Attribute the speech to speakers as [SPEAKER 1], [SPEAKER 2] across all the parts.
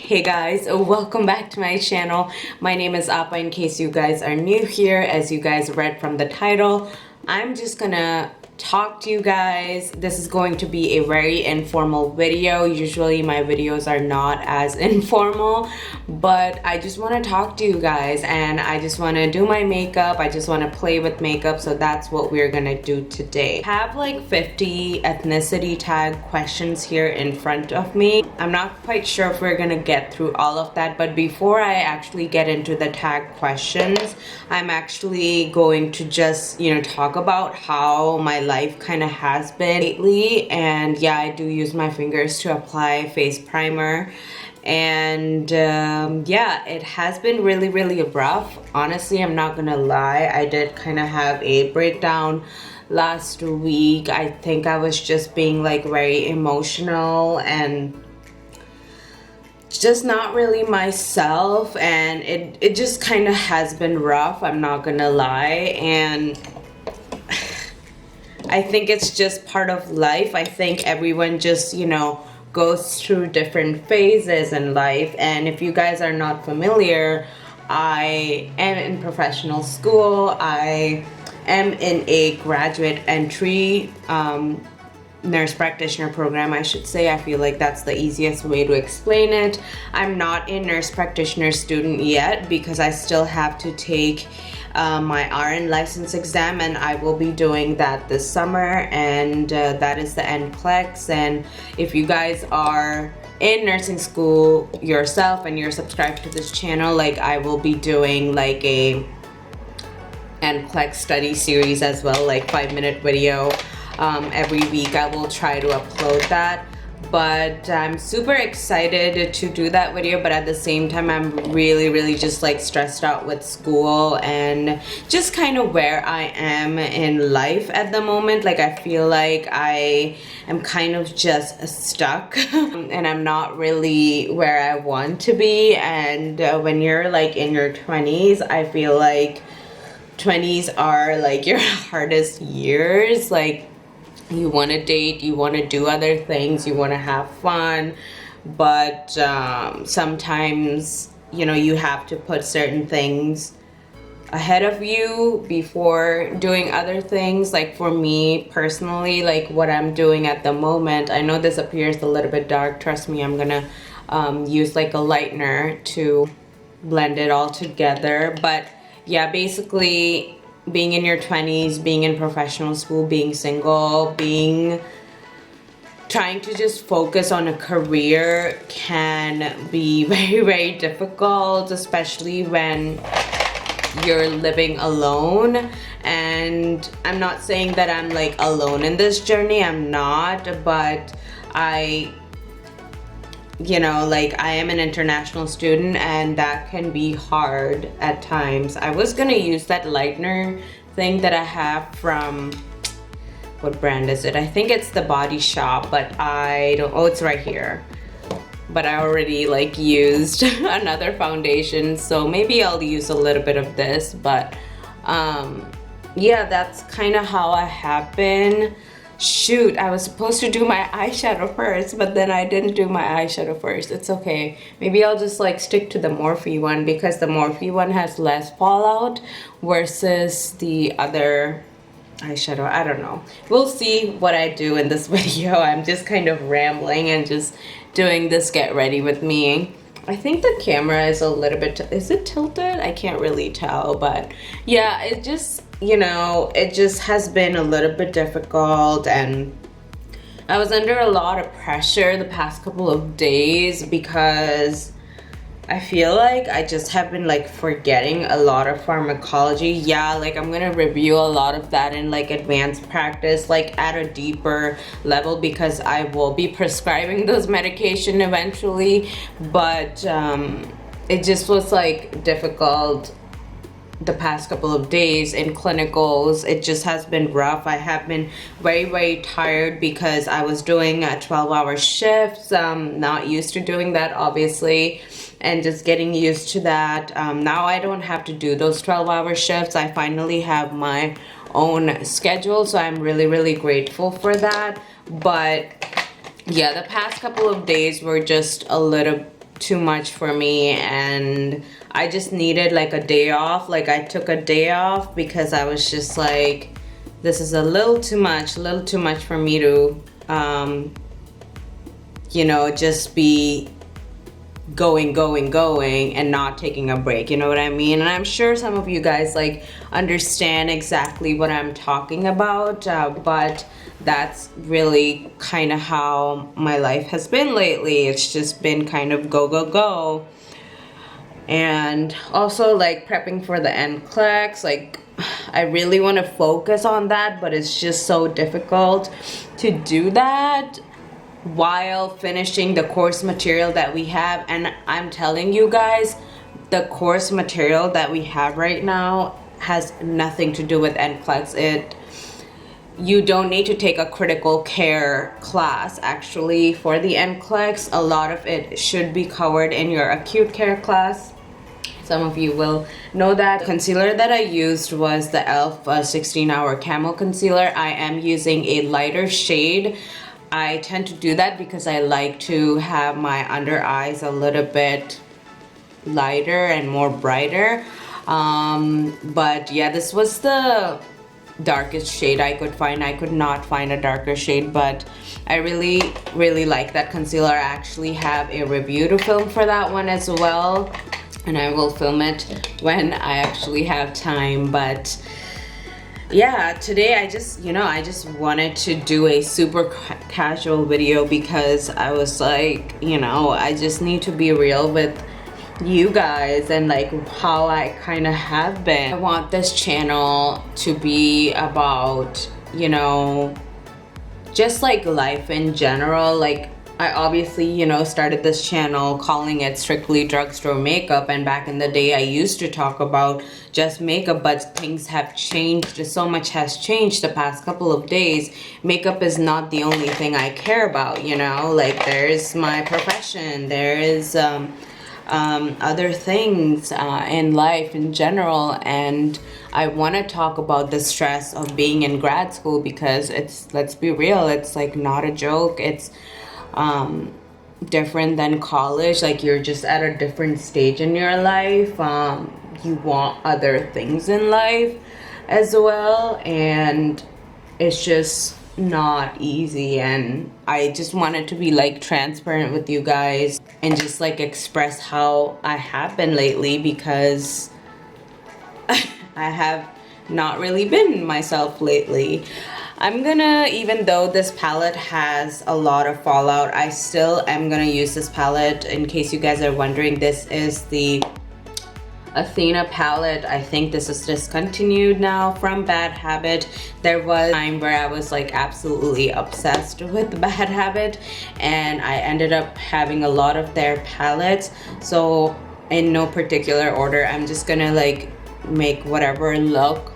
[SPEAKER 1] Hey guys, welcome back to my channel. My name is Appa in case you guys are new here. As you guys read from the title, I'm just gonna talk to you guys. This is going to be a very informal video. Usually my videos are not as informal, but I just want to talk to you guys and I just want to do my makeup. I just want to play with makeup, so that's what we're gonna do today. I have like 50 ethnicity tag questions here in front of me. I'm not quite sure if we're gonna get through all of that, but before I actually get into the tag questions, I'm actually going to just, talk about how my life kind of has been lately. And yeah, I do use my fingers to apply face primer, and yeah, it has been really rough. Honestly, I'm not gonna lie, I did kind of have a breakdown last week. I think I was just being like very emotional and just not really myself, and it just kind of has been rough, I'm not gonna lie. And I think it's just part of life. I think everyone just, goes through different phases in life. And if you guys are not familiar, I am in professional school. I am in a graduate entry nurse practitioner program, I should say. I feel like that's the easiest way to explain it. I'm not a nurse practitioner student yet because I still have to take my RN license exam, and I will be doing that this summer, and that is the NCLEX. And if you guys are in nursing school yourself and you're subscribed to this channel, like, I will be doing like a NCLEX study series as well, like 5-minute video every week. I will try to upload that, but I'm super excited to do that video. But at the same time, I'm really just like stressed out with school and just kind of where I am in life at the moment. Like, I feel like I am kind of just stuck and I'm not really where I want to be. And when you're like in your 20s, I feel like 20s are like your hardest years. Like, you want to date, you want to do other things, you want to have fun, but sometimes, you have to put certain things ahead of you before doing other things. Like, for me personally, like what I'm doing at the moment, I know this appears a little bit dark, trust me, I'm gonna use like a lightener to blend it all together. But yeah, basically, being in your 20s, being in professional school, being single, trying to just focus on a career can be very difficult, especially when you're living alone. And I'm not saying that I'm like alone in this journey, I'm not, but I am an international student, and that can be hard at times. I was gonna use that lightener thing that I have from, what brand is it? I think it's the Body Shop, but I don't, oh, it's right here. But I already like used another foundation, so maybe I'll use a little bit of this. But yeah, that's kind of how I have been. Shoot, I was supposed to do my eyeshadow first, but then I didn't do my eyeshadow first. It's okay. Maybe I'll just like stick to the Morphe one, because the Morphe one has less fallout versus the other eyeshadow. I don't know. We'll see what I do in this video. I'm just kind of rambling and just doing this get ready with me. I think the camera is a little bit, is it tilted? I can't really tell, but yeah, it just, it just has been a little bit difficult, and I was under a lot of pressure the past couple of days because I feel like I just have been like forgetting a lot of pharmacology. Yeah, like I'm gonna review a lot of that in like advanced practice, like at a deeper level, because I will be prescribing those medication eventually. But it just was like difficult the past couple of days in clinicals. It just has been rough. I have been very tired because I was doing 12-hour shifts. Not used to doing that, obviously, and just getting used to that. Now I don't have to do those 12-hour shifts. I finally have my own schedule, so I'm really grateful for that. But yeah, the past couple of days were just a little too much for me, and I just needed like a day off. Like I took a day off because I was just like, this is a little too much for me to you know, just be going and not taking a break, you know what I mean? And I'm sure some of you guys like understand exactly what I'm talking about, but that's really kind of how my life has been lately. It's just been kind of go. And also like prepping for the NCLEX, like I really want to focus on that, but it's just so difficult to do that while finishing the course material that we have. And I'm telling you guys, the course material that we have right now has nothing to do with NCLEX. You don't need to take a critical care class actually for the NCLEX. A lot of it should be covered in your acute care class. Some of you will know that. The concealer that I used was the e.l.f. 16-hour Camo Concealer. I am using a lighter shade. I tend to do that because I like to have my under eyes a little bit lighter and more brighter. But yeah, this was the darkest shade I could find. I could not find a darker shade, but I really like that concealer. I actually have a review to film for that one as well, and I will film it when I actually have time. But yeah, today I just wanted to do a super casual video because I was like, you know, I just need to be real with you guys and like how I kind of have been. I want this channel to be about, you know, just like life in general. Like I obviously, you know, started this channel calling it Strictly Drugstore Makeup, and back in the day I used to talk about just makeup, but things have changed. So much has changed the past couple of days. Makeup is not the only thing I care about, you know, like there's my profession, there is other things in life in general, and I want to talk about the stress of being in grad school because it's, let's be real, it's like not a joke. It's different than college. Like you're just at a different stage in your life. You want other things in life as well, and it's just not easy. And I just wanted to be like transparent with you guys and just like express how I have been lately, because I have not really been myself lately. I'm gonna, even though this palette has a lot of fallout, I still am gonna use this palette. In case you guys are wondering, this is the Athena palette. I think this is discontinued now from Bad Habit. There was a time where I was like absolutely obsessed with Bad Habit, and I ended up having a lot of their palettes. So in no particular order, I'm just gonna like make whatever look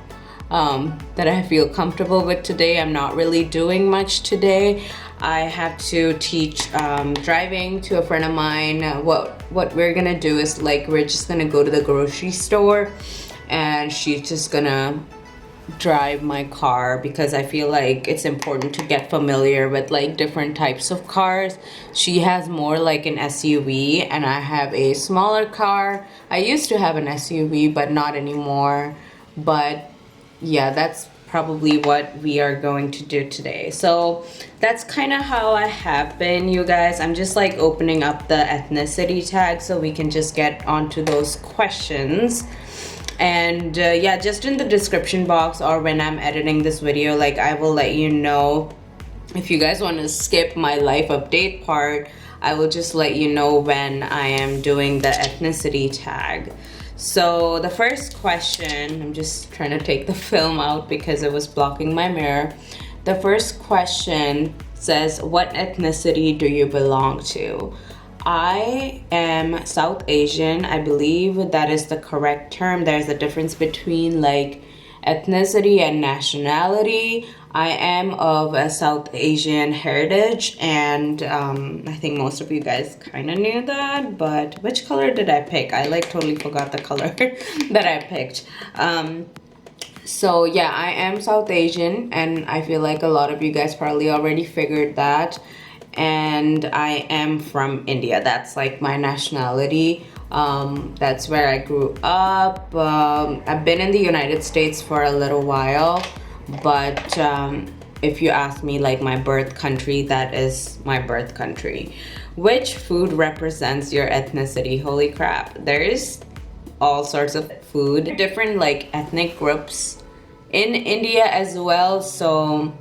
[SPEAKER 1] that I feel comfortable with today. I'm not really doing much today. I have to teach driving to a friend of mine. What we're gonna do is like we're just gonna go to the grocery store, and she's just gonna drive my car because I feel like it's important to get familiar with like different types of cars. She has more like an SUV and I have a smaller car. I used to have an SUV but not anymore. But yeah, that's probably what we are going to do today. So that's kind of how I have been, you guys. I'm just like opening up the ethnicity tag so we can just get onto those questions. And yeah, just in the description box or when I'm editing this video, like I will let you know. If you guys want to skip my life update part, I will just let you know when I am doing the ethnicity tag. So the first question, I'm just trying to take the film out because it was blocking my mirror. The first question says, what ethnicity do you belong to? I am South Asian. I believe that is the correct term. There's a difference between like ethnicity and nationality. I am of a South Asian heritage, and I think most of you guys kind of knew that. But which color did I pick? I like totally forgot the color that I picked. So yeah, I am South Asian, and I feel like a lot of you guys probably already figured that. and I am from India. That's like my nationality. That's where I grew up. I've been in the United States for a little while, but if you ask me like my birth country, that is my birth country. Which food represents your ethnicity? Holy crap, there's all sorts of food, different like ethnic groups in India as well. So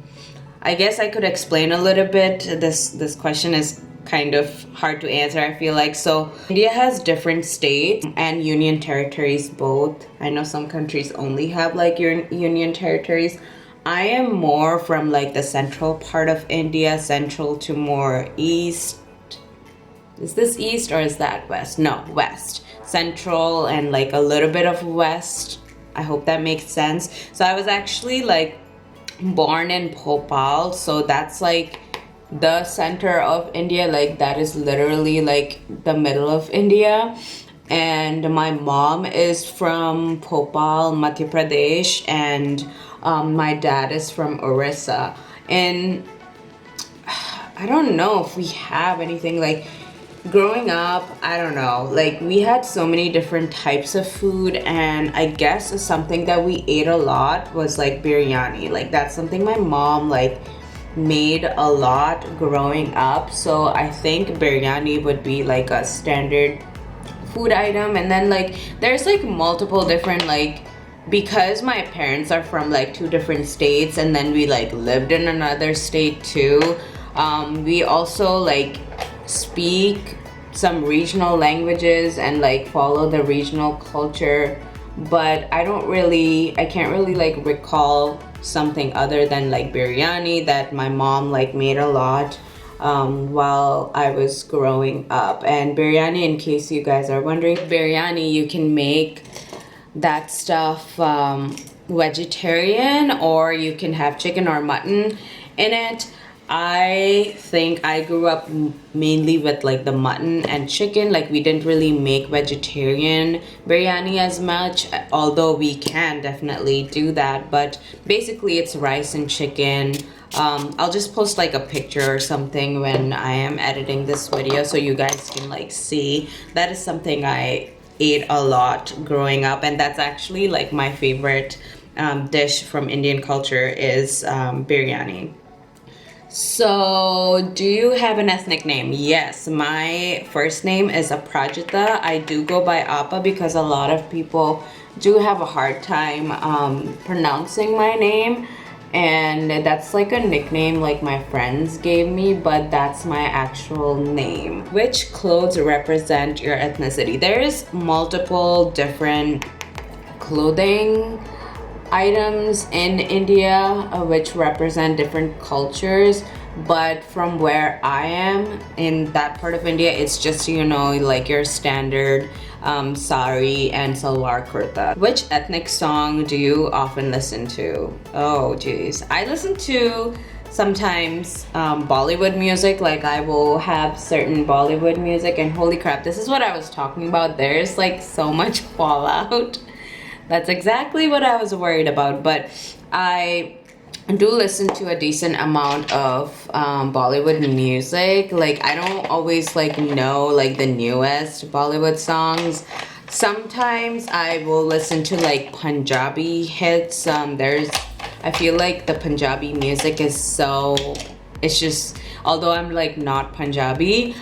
[SPEAKER 1] I guess I could explain a little bit. This question is kind of hard to answer, I feel like. So India has different states and union territories both. I know some countries only have like your union territories. I am more from like the central part of India, central to more east. Is this east or is that west? No, west. Central and like a little bit of west. I hope that makes sense. So I was actually like born in Bhopal, so that's like the center of India. Like that is literally like the middle of India. And my mom is from Bhopal, Madhya Pradesh, and my dad is from Orissa. And I don't know if we have anything like growing up. I don't know, like we had so many different types of food, and I guess something that we ate a lot was like biryani. Like that's something my mom like made a lot growing up. So I think biryani would be like a standard food item. And then like there's like multiple different like, because my parents are from like two different states and then we like lived in another state too, we also like speak some regional languages and like follow the regional culture. But I can't really like recall something other than like biryani that my mom like made a lot while I was growing up. And biryani, in case you guys are wondering, biryani, you can make that stuff vegetarian, or you can have chicken or mutton in it. I think I grew up mainly with like the mutton and chicken. Like we didn't really make vegetarian biryani as much, although we can definitely do that. But basically it's rice and chicken. I'll just post like a picture or something when I am editing this video so you guys can like see. That is something I ate a lot growing up, and that's actually like my favorite dish from Indian culture is biryani. So, do you have an ethnic name? Yes, my first name is Aprajita. I do go by Appa because a lot of people do have a hard time pronouncing my name, and that's like a nickname like my friends gave me, but that's my actual name. Which clothes represent your ethnicity? There's multiple different clothing items in India which represent different cultures, but from where I am in that part of India, it's just, you know, like your standard sari and salwar kurta. Which ethnic song do you often listen to? Oh geez, I listen to sometimes Bollywood music. Like I will have certain Bollywood music, and holy crap, this is what I was talking about. There's like so much fallout. That's exactly what I was worried about. But I do listen to a decent amount of Bollywood music. Like I don't always like know like the newest Bollywood songs. Sometimes I will listen to like Punjabi hits. I feel like the Punjabi music is so, it's just, although I'm like not Punjabi,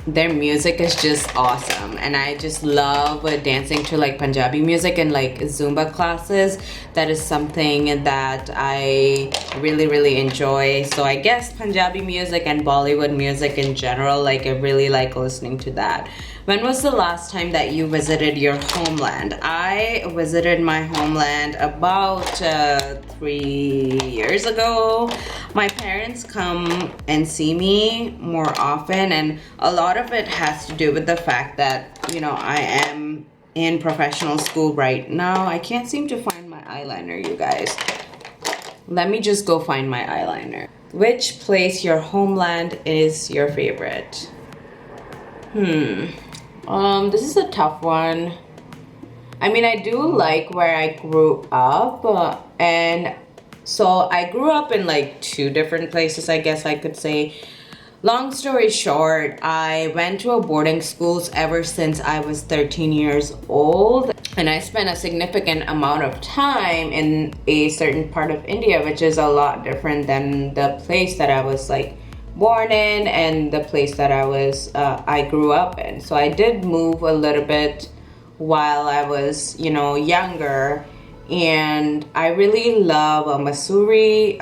[SPEAKER 1] their music is just awesome, and I just love dancing to like Punjabi music and like Zumba classes. That is something that I really enjoy. So I guess Punjabi music and Bollywood music in general, like I really like listening to that. When was the last time that you visited your homeland? I visited my homeland about 3 years ago. My parents come and see me more often, and a lot of it has to do with the fact that, you know, I am in professional school right now. I can't seem to find my eyeliner, you guys. Let me just go find my eyeliner. Which place, your homeland, is your favorite? This is a tough one. I mean, I do like where I grew up, and So I grew up in like two different places, I guess I could say. Long story short, I went to a boarding schools ever since I was 13 years old, and I spent a significant amount of time in a certain part of India, which is a lot different than the place that I was like born in and the place that I grew up in. So I did move a little bit while I was, you know, younger, and I really love Missouri,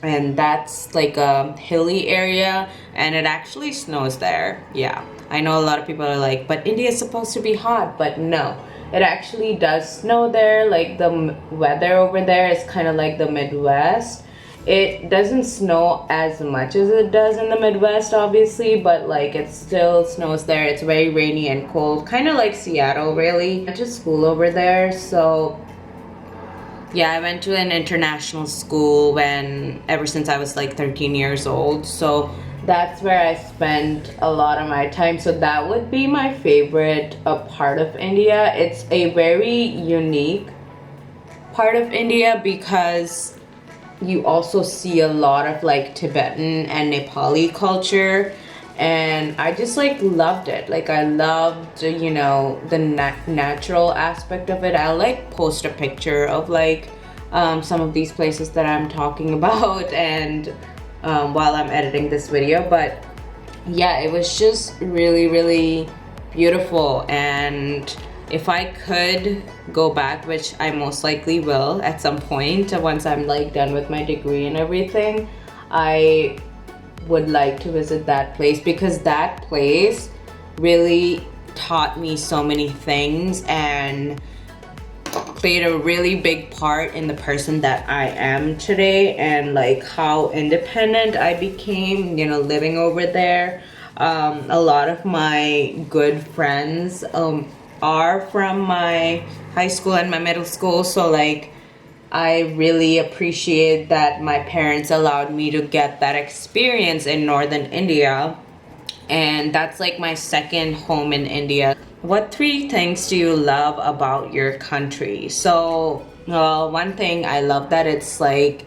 [SPEAKER 1] and that's like a hilly area, and it actually snows there. Yeah, I know a lot of people are like, but India is supposed to be hot, but no, it actually does snow there. Like the weather over there is kind of like the Midwest. It doesn't snow as much as it does in the Midwest, obviously, but like it still snows there. It's very rainy and cold, kind of like Seattle, really. I went to school over there, so yeah, I went to an international school ever since I was like 13 years old. So that's where I spent a lot of my time. So that would be my favorite part of India. It's a very unique part of India because you also see a lot of like Tibetan and Nepali culture, and I just like loved it. Like I loved, you know, the natural aspect of it. I'll like post a picture of like some of these places that I'm talking about and while I'm editing this video. But yeah, it was just really, really beautiful. And if I could go back, which I most likely will at some point once I'm like done with my degree and everything, I would like to visit that place because that place really taught me so many things and played a really big part in the person that I am today, and like how independent I became, you know, living over there. A lot of my good friends are from my high school and my middle school, so like I really appreciate that my parents allowed me to get that experience in northern India, and that's like my second home in India. What three things do you love about your country? So, well, one thing I love that it's like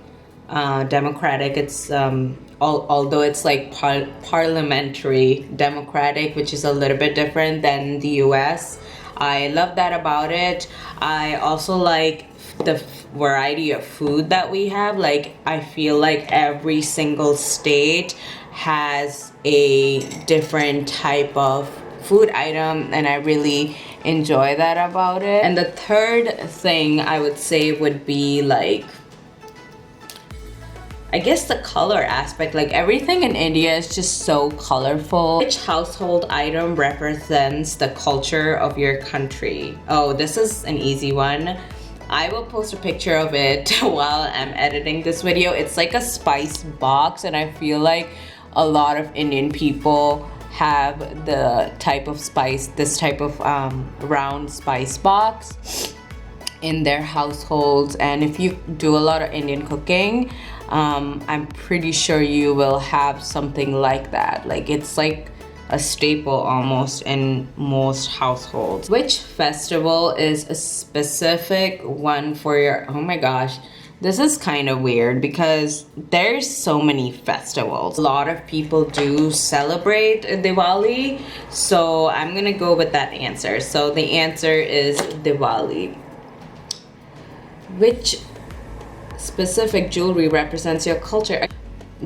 [SPEAKER 1] democratic. It's although it's like parliamentary democratic, which is a little bit different than the US. I love that about it. I also like the variety of food that we have. Like I feel like every single state has a different type of food item, and I really enjoy that about it. And the third thing I would say would be like, I guess the color aspect. Like everything in India is just so colorful. Which household item represents the culture of your country? Oh, this is an easy one. I will post a picture of it while I'm editing this video. It's like a spice box, and I feel like a lot of Indian people have the type of spice, this type of round spice box in their households. And if you do a lot of Indian cooking, I'm pretty sure you will have something like that. Like it's like a staple almost in most households. Which festival is a specific one for your, oh my gosh, this is kind of weird because there's so many festivals. A lot of people do celebrate Diwali, so I'm gonna go with that answer. So the answer is Diwali. Which specific jewelry represents your culture?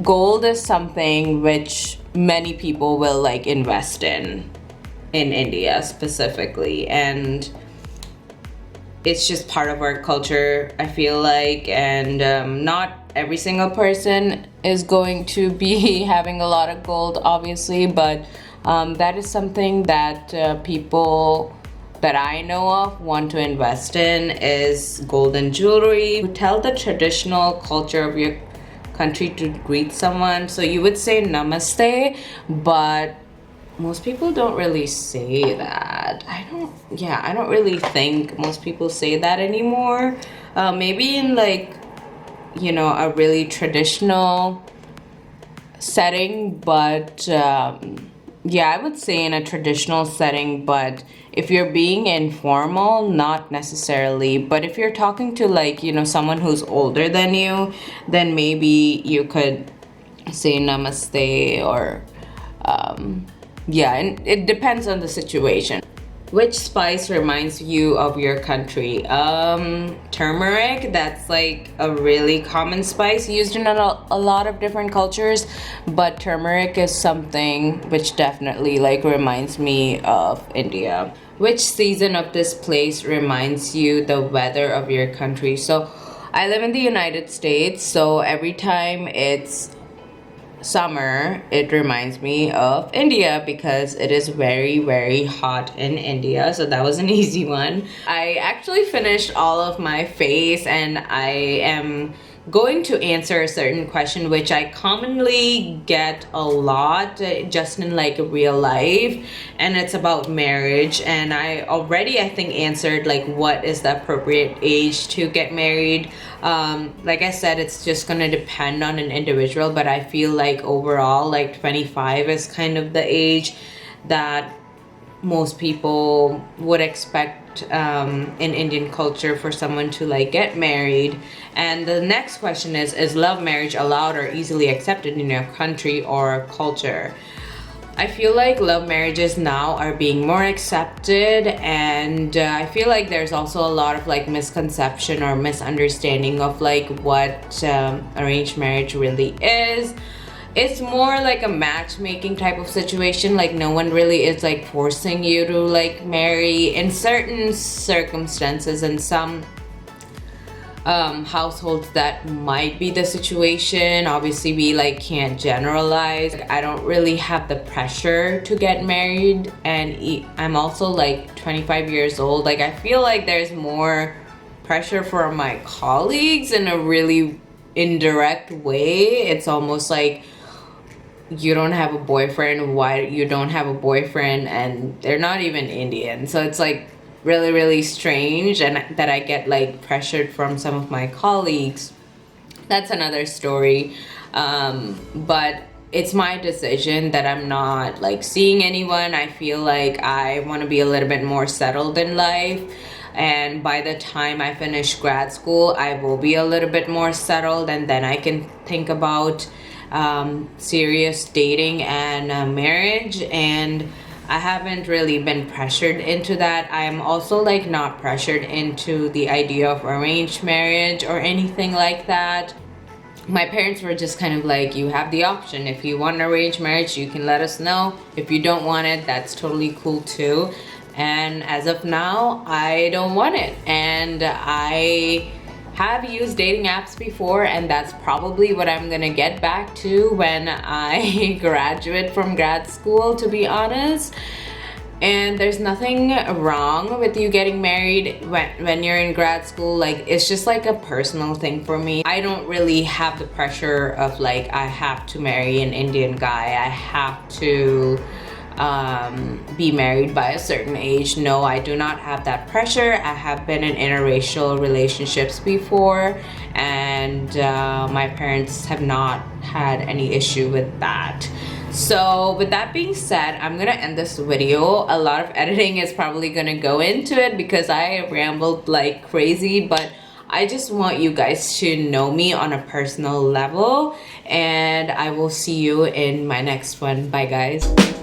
[SPEAKER 1] Gold is something which many people will like invest in India specifically, and it's just part of our culture, I feel like. And not every single person is going to be having a lot of gold, obviously, but that is something that people that I know of want to invest in is golden jewelry. To tell the traditional culture of your country to greet someone, so you would say namaste, but most people don't really say that. I don't really think most people say that anymore. Maybe in like, you know, a really traditional setting, but Yeah, I would say in a traditional setting, but if you're being informal, not necessarily. But if you're talking to, like, someone who's older than you, then maybe you could say namaste or, yeah, and it depends on the situation. Which spice reminds you of your country? Turmeric. That's like a really common spice used in a lot of different cultures, but turmeric is something which definitely like reminds me of India. Which season of this place reminds you the weather of your country? So I live in the United States, so every time it's summer, it reminds me of India because it is very, very hot in India. So that was an easy one. I actually finished all of my face, and I am going to answer a certain question which I commonly get a lot just in like real life, and it's about marriage. And I already, I think, answered like what is the appropriate age to get married. Like I said, it's just gonna depend on an individual, but I feel like overall like 25 is kind of the age that most people would expect in Indian culture for someone to like get married. And the next question is love marriage allowed or easily accepted in your country or culture? I feel like love marriages now are being more accepted, and I feel like there's also a lot of like misconception or misunderstanding of like what arranged marriage really is. It's more like a matchmaking type of situation. Like no one really is like forcing you to like marry in certain circumstances, and some households that might be the situation. Obviously we like can't generalize. I don't really have the pressure to get married, and I'm also like 25 years old. Like I feel like there's more pressure for my colleagues in a really indirect way. It's almost like you don't have a boyfriend, why you don't have a boyfriend, and they're not even Indian. So it's like really, really strange, and that I get like pressured from some of my colleagues. That's another story. But it's my decision that I'm not like seeing anyone. I feel like I want to be a little bit more settled in life, and by the time I finish grad school I will be a little bit more settled, and then I can think about serious dating and marriage. And I haven't really been pressured into that. I'm also like not pressured into the idea of arranged marriage or anything like that. My parents were just kind of like, you have the option. If you want an arranged marriage, you can let us know. If you don't want it, that's totally cool too. And as of now, I don't want it. And I have used dating apps before, and that's probably what I'm gonna get back to when I graduate from grad school, to be honest. And there's nothing wrong with you getting married when you're in grad school. Like it's just like a personal thing for me. I don't really have the pressure of like I have to marry an Indian guy, I have to be married by a certain age. No, I do not have that pressure. I have been in interracial relationships before, and my parents have not had any issue with that. So with that being said, I'm gonna end this video. A lot of editing is probably gonna go into it because I rambled like crazy, but I just want you guys to know me on a personal level, and I will see you in my next one. Bye guys.